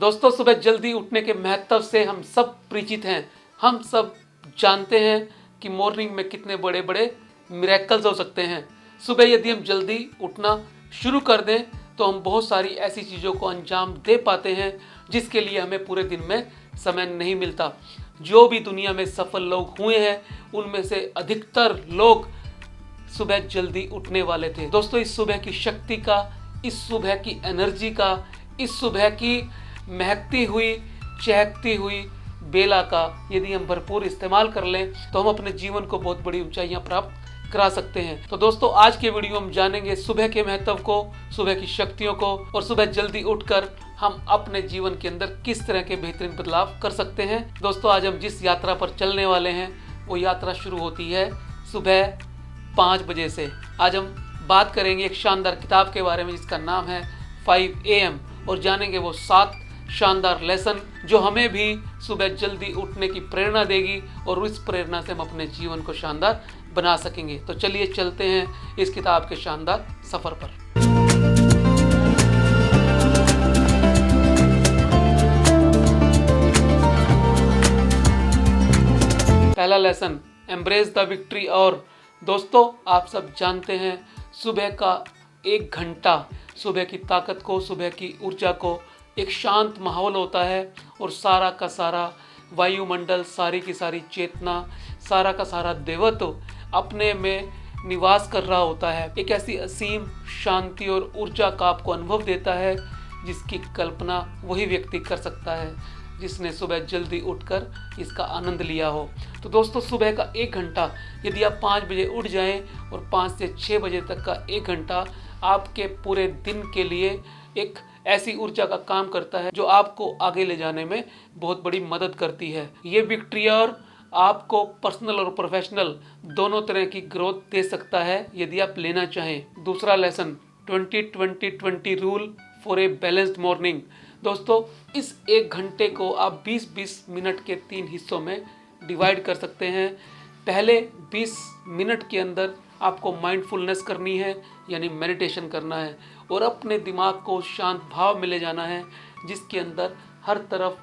दोस्तों, सुबह जल्दी उठने के महत्व से हम सब परिचित हैं। हम सब जानते हैं कि मॉर्निंग में कितने बड़े बड़े मिरेकल्स हो सकते हैं। सुबह यदि हम जल्दी उठना शुरू कर दें तो हम बहुत सारी ऐसी चीज़ों को अंजाम दे पाते हैं जिसके लिए हमें पूरे दिन में समय नहीं मिलता। जो भी दुनिया में सफल लोग हुए हैं उनमें से अधिकतर लोग सुबह जल्दी उठने वाले थे। दोस्तों, इस सुबह की शक्ति का, इस सुबह की एनर्जी का, इस सुबह की महकती हुई, चहकती हुई बेला का यदि हम भरपूर इस्तेमाल कर लें तो हम अपने जीवन को बहुत बड़ी ऊंचाइयां प्राप्त करा सकते हैं। तो दोस्तों, आज के वीडियो हम जानेंगे सुबह के महत्व को, सुबह की शक्तियों को, और सुबह जल्दी उठकर हम अपने जीवन के अंदर किस तरह के बेहतरीन बदलाव कर सकते हैं। दोस्तों, आज हम जिस यात्रा पर चलने वाले हैं वो यात्रा शुरू होती है सुबह 5 बजे से। आज हम बात करेंगे एक शानदार किताब के बारे में जिसका नाम है 5 AM, और जानेंगे वो 7 शानदार लेसन जो हमें भी सुबह जल्दी उठने की प्रेरणा देगी और इस प्रेरणा से हम अपने जीवन को शानदार बना सकेंगे। तो चलिए चलते हैं इस किताब के शानदार सफर पर। पहला लेसन, एम्ब्रेस द विक्ट्री। और दोस्तों, आप सब जानते हैं सुबह का 1 घंटा सुबह की ताकत को, सुबह की ऊर्जा को, एक शांत माहौल होता है और सारा का सारा वायुमंडल, सारी की सारी चेतना, सारा का सारा देवत्व अपने में निवास कर रहा होता है। एक ऐसी असीम शांति और ऊर्जा का आपको अनुभव देता है जिसकी कल्पना वही व्यक्ति कर सकता है जिसने सुबह जल्दी उठकर इसका आनंद लिया हो। तो दोस्तों, सुबह का 1 घंटा यदि आप 5 बजे उठ जाएं और 5 से 6 बजे तक का 1 घंटा आपके पूरे दिन के लिए एक ऐसी ऊर्जा का काम करता है जो आपको आगे ले जाने में बहुत बड़ी मदद करती है। ये विक्ट्री और आपको पर्सनल और प्रोफेशनल दोनों तरह की ग्रोथ दे सकता है यदि आप लेना चाहें। दूसरा lesson, 20-20-20 rule for a balanced morning. दोस्तों, इस 1 घंटे को आप 20-20 मिनट के 3 हिस्सों में डिवाइड कर सकते हैं। पहले 20 मिनट के अंदर आपको माइंडफुलनेस करनी है, यानी मेडिटेशन करना है और अपने दिमाग को शांत भाव में ले जाना है जिसके अंदर हर तरफ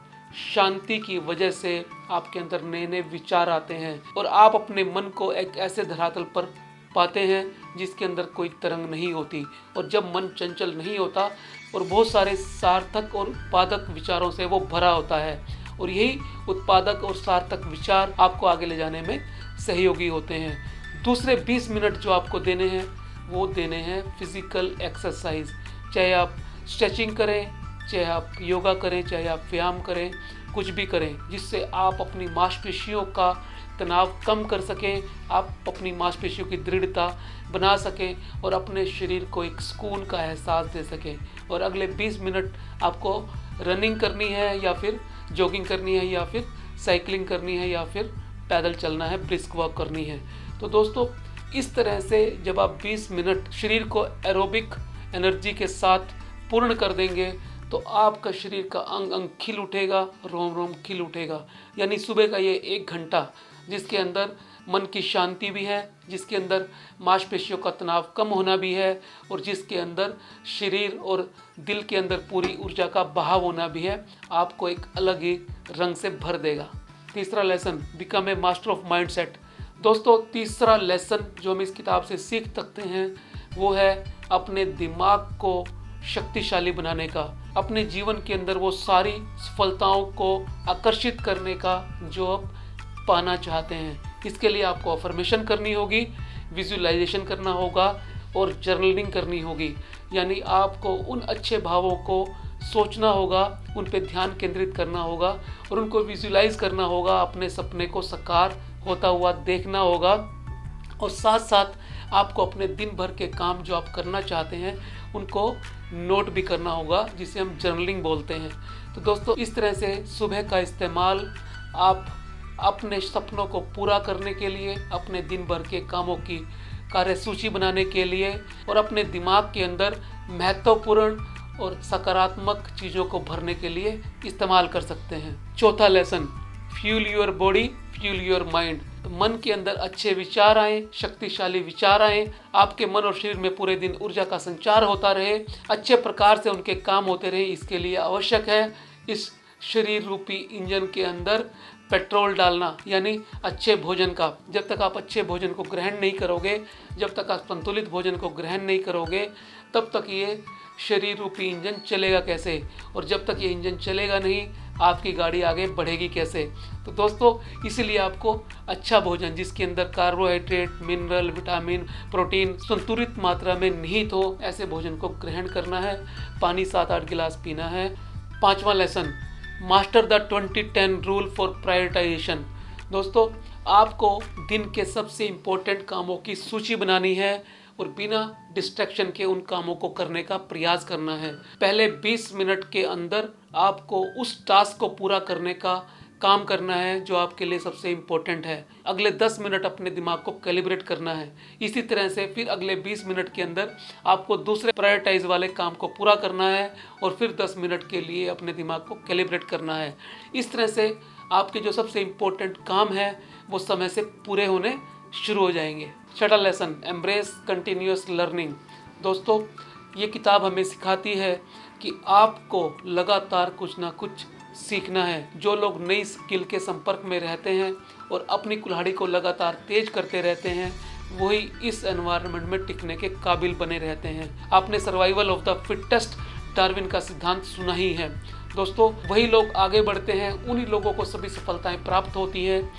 शांति की वजह से आपके अंदर नए नए विचार आते हैं और आप अपने मन को एक ऐसे धरातल पर पाते हैं जिसके अंदर कोई तरंग नहीं होती। और जब मन चंचल नहीं होता और बहुत सारे सार्थक और उत्पादक विचारों से वो भरा होता है, और यही उत्पादक और सार्थक विचार आपको आगे ले जाने में सहयोगी होते हैं। दूसरे 20 मिनट जो आपको देने हैं वो देने हैं फिजिकल एक्सरसाइज। चाहे आप स्ट्रेचिंग करें, चाहे आप योगा करें, चाहे आप व्यायाम करें, कुछ भी करें जिससे आप अपनी मांसपेशियों का तनाव कम कर सकें, आप अपनी मांसपेशियों की दृढ़ता बना सकें और अपने शरीर को एक सुकून का एहसास दे सकें। और अगले 20 मिनट आपको रनिंग करनी है या फिर जॉगिंग करनी है या फिर साइकिलिंग करनी है या फिर पैदल चलना है, ब्रिस्क वॉक करनी है। तो दोस्तों, इस तरह से जब आप 20 मिनट शरीर को एरोबिक एनर्जी के साथ पूर्ण कर देंगे तो आपका शरीर का अंग अंग खिल उठेगा, रोम रोम खिल उठेगा। यानी सुबह का ये 1 घंटा जिसके अंदर मन की शांति भी है, जिसके अंदर मांसपेशियों का तनाव कम होना भी है और जिसके अंदर शरीर और दिल के अंदर पूरी ऊर्जा का बहाव होना भी है, आपको एक अलग ही रंग से भर देगा। तीसरा lesson, become a master of mindset. दोस्तों, तीसरा लेसन जो हम इस किताब से सीख सकते हैं वो है अपने दिमाग को शक्तिशाली बनाने का, अपने जीवन के अंदर वो सारी सफलताओं को आकर्षित करने का जो आप पाना चाहते हैं। इसके लिए आपको अफर्मेशन करनी होगी, विजुअलाइजेशन करना होगा और जर्नलिंग करनी होगी। यानी आपको उन अच्छे भावों को सोचना होगा, उन पे ध्यान केंद्रित करना होगा और उनको विजुअलाइज करना होगा, अपने सपने को साकार होता हुआ देखना होगा। और साथ साथ आपको अपने दिन भर के काम जो आप करना चाहते हैं उनको नोट भी करना होगा, जिसे हम जर्नलिंग बोलते हैं। तो दोस्तों, इस तरह से सुबह का इस्तेमाल आप अपने सपनों को पूरा करने के लिए, अपने दिन भर के कामों की कार्यसूची बनाने के लिए और अपने दिमाग के अंदर महत्वपूर्ण और सकारात्मक चीज़ों को भरने के लिए इस्तेमाल कर सकते हैं। चौथा lesson, fuel your body, fuel your mind. तो मन के अंदर अच्छे विचार आए, शक्तिशाली विचार आए, आपके मन और शरीर में पूरे दिन ऊर्जा का संचार होता रहे, अच्छे प्रकार से उनके काम होते रहे। इसके लिए आवश्यक है इस शरीर रूपी इंजन के अंदर पेट्रोल डालना, यानी अच्छे भोजन का। जब तक आप अच्छे भोजन को ग्रहण नहीं करोगे, जब तक आप संतुलित भोजन को ग्रहण नहीं करोगे, तब तक ये शरीर रूपी इंजन चलेगा कैसे, और जब तक ये इंजन चलेगा नहीं आपकी गाड़ी आगे बढ़ेगी कैसे। तो दोस्तों इसीलिए आपको अच्छा भोजन जिसके अंदर कार्बोहाइड्रेट, मिनरल, विटामिन, प्रोटीन संतुलित मात्रा में निहित हो, ऐसे भोजन को ग्रहण करना है। पानी 7-8 गिलास पीना है। 5वां lesson, master the 20-10 rule for prioritization. दोस्तों आपको दिन के सबसे इम्पोर्टेंट कामों की सूची बनानी है और बिना डिस्ट्रैक्शन के उन कामों को करने का प्रयास करना है। पहले 20 मिनट के अंदर आपको उस टास्क को पूरा करने का काम करना है जो आपके लिए सबसे इम्पोर्टेंट है। अगले 10 मिनट अपने दिमाग को कैलिब्रेट करना है। इसी तरह से फिर अगले 20 मिनट के अंदर आपको दूसरे प्रायोरिटाइज वाले काम को पूरा करना है और फिर 10 मिनट के लिए अपने दिमाग को कैलिब्रेट करना है। इस तरह से आपके जो सबसे इम्पोर्टेंट काम है वो समय से पूरे होने शुरू हो जाएंगे। 6वां लेसन, एम्ब्रेस कंटिन्यूअस लर्निंग। दोस्तों ये किताब हमें सिखाती है कि आपको लगातार कुछ ना कुछ सीखना है। जो लोग नई स्किल के संपर्क में रहते हैं और अपनी कुल्हाड़ी को लगातार तेज करते रहते हैं, वही इस एनवायरनमेंट में टिकने के काबिल बने रहते हैं। आपने survival of the fittest, Darwin का सिद्धांत सुना ही है। दोस्तों वही लोग आगे बढ़ते हैं, उन्हीं लोगों को सभी सफलताएं प्राप्त होती हैं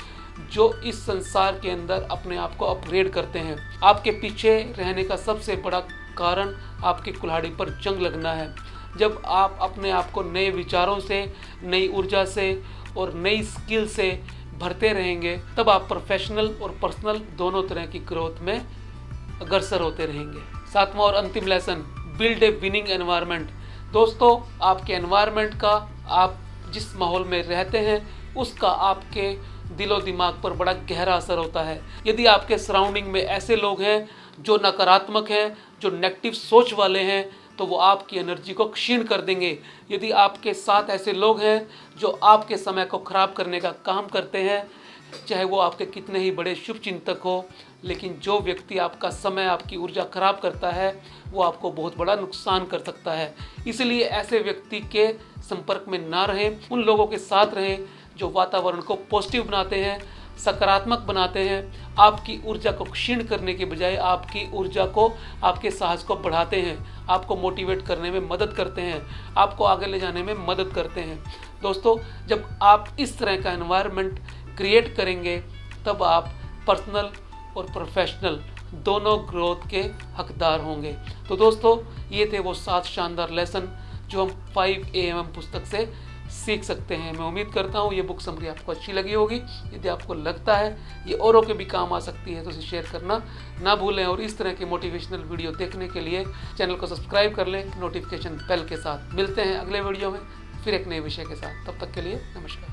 जो इस संसार के अंदर अपने आप को अपग्रेड करते हैं। आपके पीछे रहने का सबसे बड़ा कारण आपकी कुल्हाड़ी पर जंग लगना है। जब आप अपने आप को नए विचारों से, नई ऊर्जा से और नई स्किल से भरते रहेंगे, तब आप प्रोफेशनल और पर्सनल दोनों तरह की ग्रोथ में अग्रसर होते रहेंगे। 7वां और अंतिम lesson, build a winning environment. दोस्तों आपके एनवायरनमेंट का, आप जिस माहौल में रहते हैं उसका आपके दिलो दिमाग पर बड़ा गहरा असर होता है। यदि आपके सराउंडिंग में ऐसे लोग हैं जो नकारात्मक हैं, जो नेगेटिव सोच वाले हैं, तो वो आपकी एनर्जी को क्षीण कर देंगे। यदि आपके साथ ऐसे लोग हैं जो आपके समय को खराब करने का काम करते हैं, चाहे वो आपके कितने ही बड़े शुभ चिंतक हो, लेकिन जो व्यक्ति आपका समय, आपकी ऊर्जा खराब करता है वो आपको बहुत बड़ा नुकसान कर सकता है। इसलिए ऐसे व्यक्ति के संपर्क में ना रहें, उन लोगों के साथ रहें जो वातावरण को पॉजिटिव बनाते हैं, सकारात्मक बनाते हैं, आपकी ऊर्जा को क्षीण करने के बजाय आपकी ऊर्जा को, आपके साहस को बढ़ाते हैं, आपको मोटिवेट करने में मदद करते हैं, आपको आगे ले जाने में मदद करते हैं। दोस्तों जब आप इस तरह का एनवायरनमेंट क्रिएट करेंगे तब आप पर्सनल और प्रोफेशनल दोनों ग्रोथ के हकदार होंगे। तो दोस्तों ये थे वो 7 शानदार लेसन जो हम 5am पुस्तक से सीख सकते हैं। मैं उम्मीद करता हूँ ये बुक समरी आपको अच्छी लगी होगी। यदि आपको लगता है ये औरों के भी काम आ सकती है तो इसे शेयर करना ना भूलें, और इस तरह की मोटिवेशनल वीडियो देखने के लिए चैनल को सब्सक्राइब कर लें नोटिफिकेशन बेल के साथ। मिलते हैं अगले वीडियो में फिर एक नए विषय के साथ। तब तक के लिए नमस्कार।